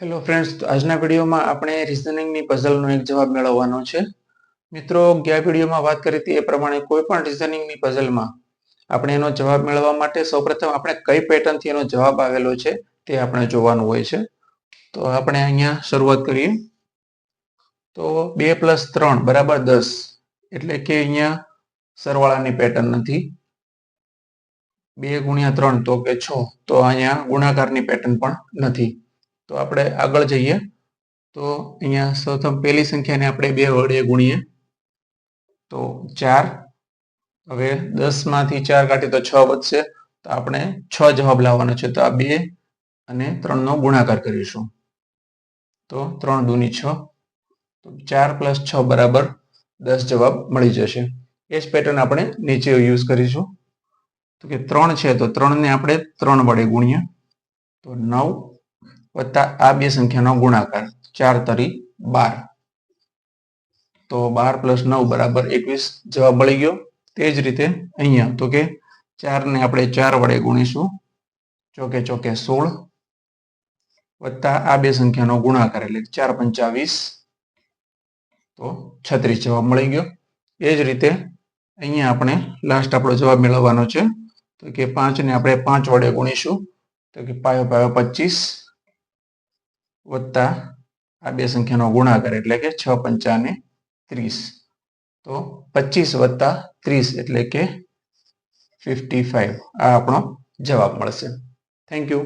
Hello friends, તો આજના વિડીયોમાં આપણે રિઝનિંગની પઝલનો એક જવાબ મેળવવાનો છે. મિત્રો, ગયા વિડીયોમાં વાત કરી હતી એ પ્રમાણે કોઈ પણ રિઝનિંગની પઝલમાં આપણે એનો જવાબ મેળવવા માટે સૌપ્રથમ આપણે કઈ પેટર્નથી એનો જવાબ આવેલો છે તે આપણે જોવાનું હોય છે. તો આપણે અહીંયા શરૂઆત કરીએ. તો 2 + 3 = 10, એટલે કે અહીંયા સરવાળાની પેટર્ન નથી. 2 × 3 તો કે 6, તો અહીંયા ગુણાકારની પેટર્ન પણ નથી. તો આપણે આગળ જઈએ. તો અહીંયા સૌપ્રથમ પહેલી સંખ્યાને આપણે 2 વડે ગુણીએ તો 4. હવે 10 માંથી 4 કાઢીએ તો 6 વધશે, તો આપણે 6 જવાબ લાવવાનો છે. તો આ 2 અને 3 નો ગુણાકાર કરીશું તો 3 × 2 = 6. તો 4 + 6 = 10 જવાબ મળી જશે. એ જ પેટર્ન આપણે નીચે યુઝ કરીશું. તો કે 3 છે તો 3 ને આપણે 3 વડે ગુણીએ તો 9 વત્તા આ બે સંખ્યાનો ગુણાકાર 4 × 3 = 12. તો 12 + 9 = 21 જવાબ મળી ગયો. તે જ રીતે અહીંયા તો કે 4 ને આપણે 4 વડે ગુણીશું, ચોકે ચોકે 16 વત્તા આ બે સંખ્યાનો ગુણાકાર એટલે 4 × 5 = 20, તો 36 જવાબ મળી ગયો. એ જ રીતે અહીંયા આપણે લાસ્ટ આપણો જવાબ મેળવવાનો છે. તો કે 5 ને આપણે 5 વડે ગુણીશું તો કે 5 × 5 = 25 વત્તા આ બે સંખ્યાનો ગુણાકાર એટલે કે 6 × 5 = 30, તો 25 + 30 એટલે કે 55. આ આપણો જવાબ મળશે. Thank you.